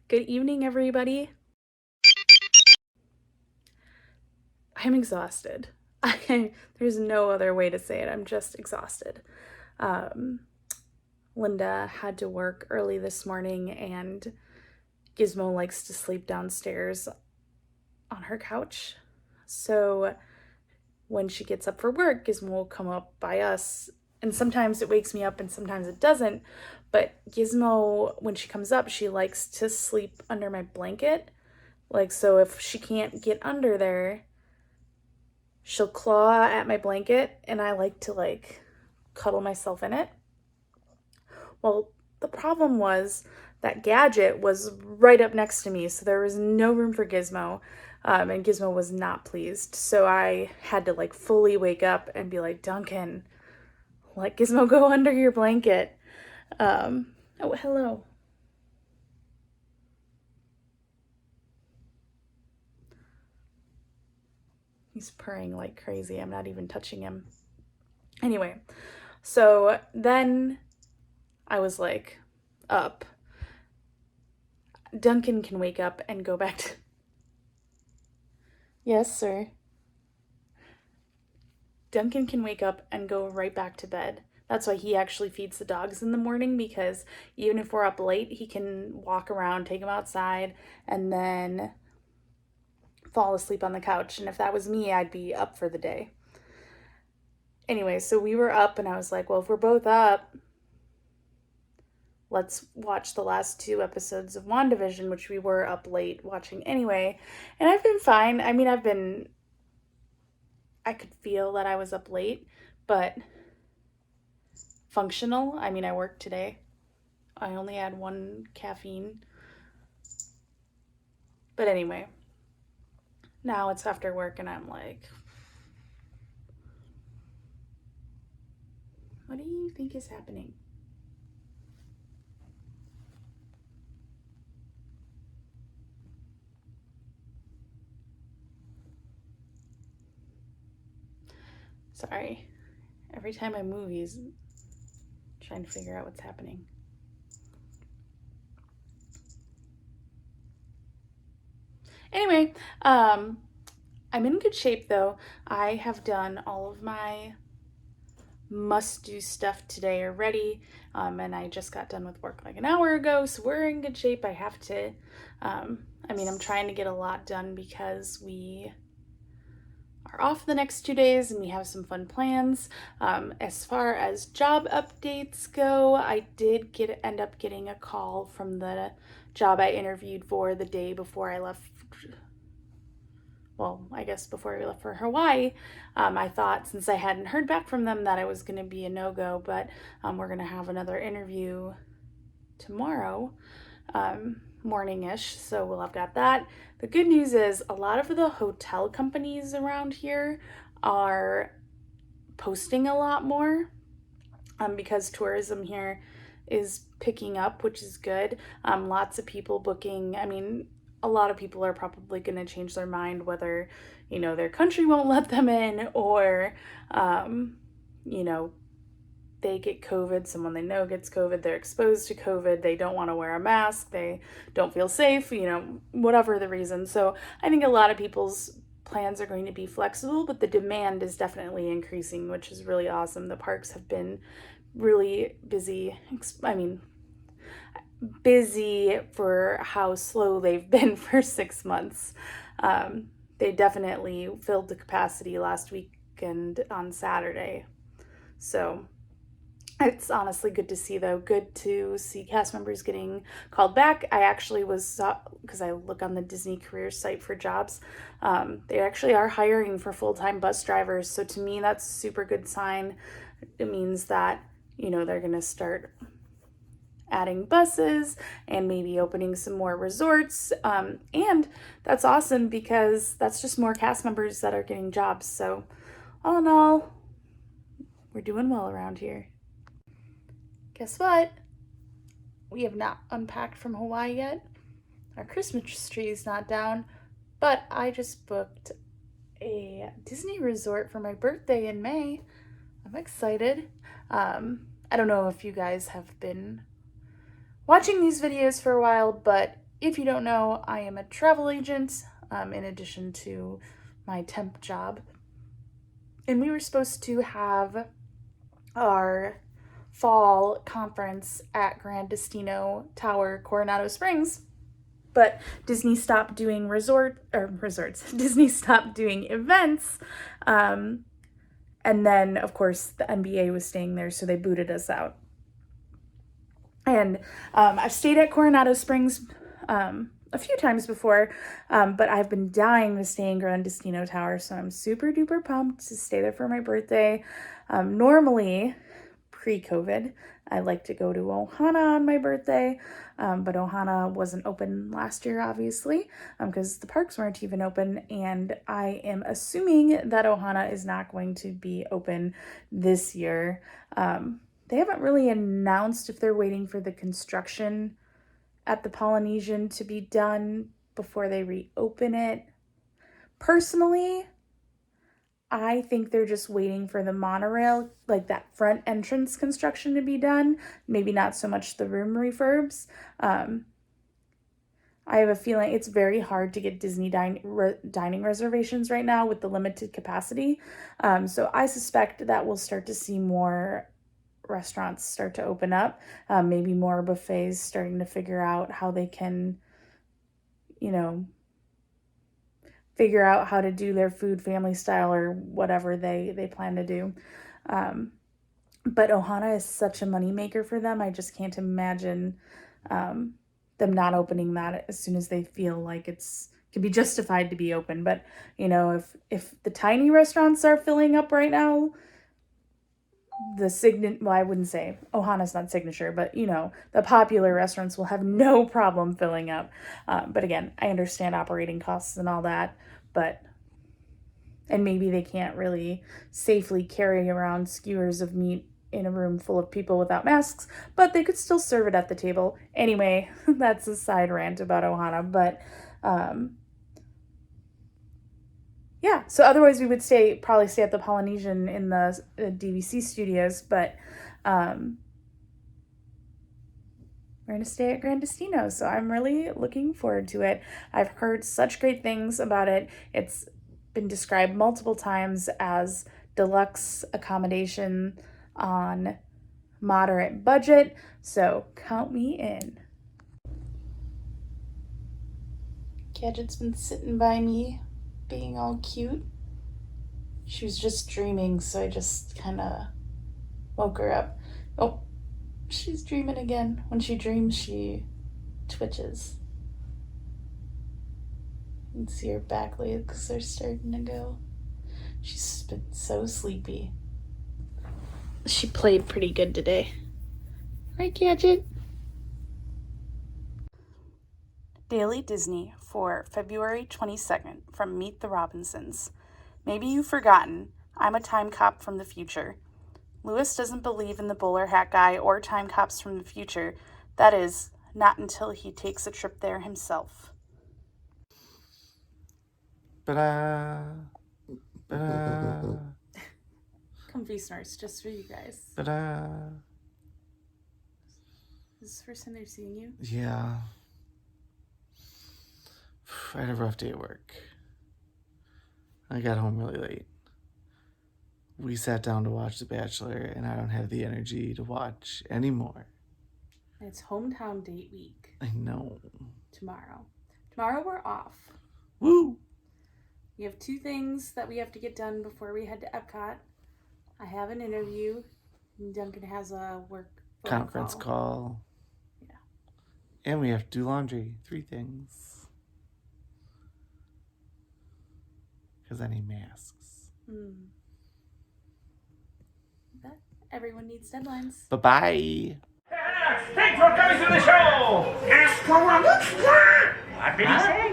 Good evening, everybody. I'm exhausted. There's no other way to say it. I'm just exhausted. Um, Linda had to work early this morning, and Gizmo likes to sleep downstairs on her couch. So when she gets up for work, Gizmo will come up by us, and sometimes it wakes me up and sometimes it doesn't. But Gizmo, when she comes up, she likes to sleep under my blanket. Like, so if she can't get under there, she'll claw at my blanket, and I like to cuddle myself in it. Well, the problem was that Gadget was right up next to me, so there was no room for Gizmo. And Gizmo was not pleased. So I had to fully wake up and be like, Duncan, let Gizmo go under your blanket. Oh, hello. He's purring like crazy. I'm not even touching him. Anyway, so then I was up. Duncan can wake up and go back to. Yes, sir. Duncan can wake up and go right back to bed. That's why he actually feeds the dogs in the morning, because even if we're up late, he can walk around, take them outside, and then fall asleep on the couch. And if that was me, I'd be up for the day. Anyway, so we were up, and I was like, well, if we're both up, let's watch the last 2 episodes of WandaVision, which we were up late watching anyway. And I've been fine. I mean, I could feel that I was up late, but functional. I mean, I worked today. I only had 1 caffeine. But anyway, now it's after work, and I'm like, what do you think is happening? Sorry. Every time I move, he's trying to figure out what's happening. Anyway, I'm in good shape though. I have done all of my must-do stuff today already, and I just got done with work like an hour ago, so we're in good shape. I have to, I'm trying to get a lot done because we are off the next 2 days and we have some fun plans. As far as job updates go, I did end up getting a call from the job I interviewed for the day before I left. Well, I guess before we left for Hawaii. I thought, since I hadn't heard back from them, that it was going to be a no-go, but we're going to have another interview tomorrow, morning-ish, so we'll have got that. The good news is a lot of the hotel companies around here are posting a lot more, because tourism here is picking up, which is good. Lots of people booking. I mean, a lot of people are probably going to change their mind, whether, their country won't let them in, or, they get COVID, someone they know gets COVID, they're exposed to COVID, they don't want to wear a mask, they don't feel safe, whatever the reason. So I think a lot of people's plans are going to be flexible, but the demand is definitely increasing, which is really awesome. The parks have been really busy. Busy for how slow they've been for 6 months. They definitely filled the capacity last weekend on Saturday. So it's honestly good to see, though. Good to see cast members getting called back. I actually because I look on the Disney careers site for jobs. They actually are hiring for full-time bus drivers. So to me, that's a super good sign. It means that, they're going to start adding buses and maybe opening some more resorts. And that's awesome, because that's just more cast members that are getting jobs. So all in all, we're doing well around here. Guess what? We have not unpacked from Hawaii yet. Our Christmas tree is not down, but I just booked a Disney resort for my birthday in May. I'm excited. I don't know if you guys have been watching these videos for a while, but if you don't know, I am a travel agent in addition to my temp job. And we were supposed to have our fall conference at Grand Destino Tower, Coronado Springs. But Disney stopped doing Disney stopped doing events. And then, of course, the NBA was staying there, so they booted us out. And I've stayed at Coronado Springs a few times before, but I've been dying to stay in Grand Destino Tower, so I'm super duper pumped to stay there for my birthday. Normally, pre-COVID, I like to go to Ohana on my birthday, but Ohana wasn't open last year, obviously, because the parks weren't even open, and I am assuming that Ohana is not going to be open this year. They haven't really announced if they're waiting for the construction at the Polynesian to be done before they reopen it. Personally, I think they're just waiting for the monorail, like that front entrance construction to be done. Maybe not so much the room refurbs. I have a feeling it's very hard to get Disney dining reservations right now with the limited capacity. So I suspect that we'll start to see more restaurants start to open up, maybe more buffets starting to figure out how they can, figure out how to do their food family style or whatever they plan to do. But Ohana is such a moneymaker for them. I just can't imagine them not opening that as soon as they feel like it's can be justified to be open. But if the tiny restaurants are filling up right now, I wouldn't say Ohana's not signature, but the popular restaurants will have no problem filling up. But again, I understand operating costs and all that, and maybe they can't really safely carry around skewers of meat in a room full of people without masks, but they could still serve it at the table. Anyway, that's a side rant about Ohana, but yeah, so otherwise we would probably stay at the Polynesian in the DVC studios, but we're going to stay at Grand Destino, so I'm really looking forward to it. I've heard such great things about it. It's been described multiple times as deluxe accommodation on moderate budget, so count me in. Gadget's been sitting by me being all cute. She was just dreaming, so I just kind of woke her up. Oh, she's dreaming again. When she dreams, she twitches. You can see her back legs are starting to go. She's been so sleepy. She played pretty good today. Right, Gadget? Daily Disney for February 22nd from Meet the Robinsons. Maybe you've forgotten, I'm a time cop from the future. Louis doesn't believe in the bowler hat guy or time cops from the future. That is, not until he takes a trip there himself. Comfy snores just for you guys. Is this the first time they're seeing you? Yeah. I had a rough day at work. I got home really late. We sat down to watch The Bachelor, and I don't have the energy to watch anymore. It's hometown date week. I know. Tomorrow we're off. Woo! We have 2 things that we have to get done before we head to Epcot. I have an interview. Duncan has a work conference call. Yeah. And we have to do laundry. 3 things. Because I need masks. But everyone needs deadlines. Bye-bye. Thanks for coming to the show! What did he say?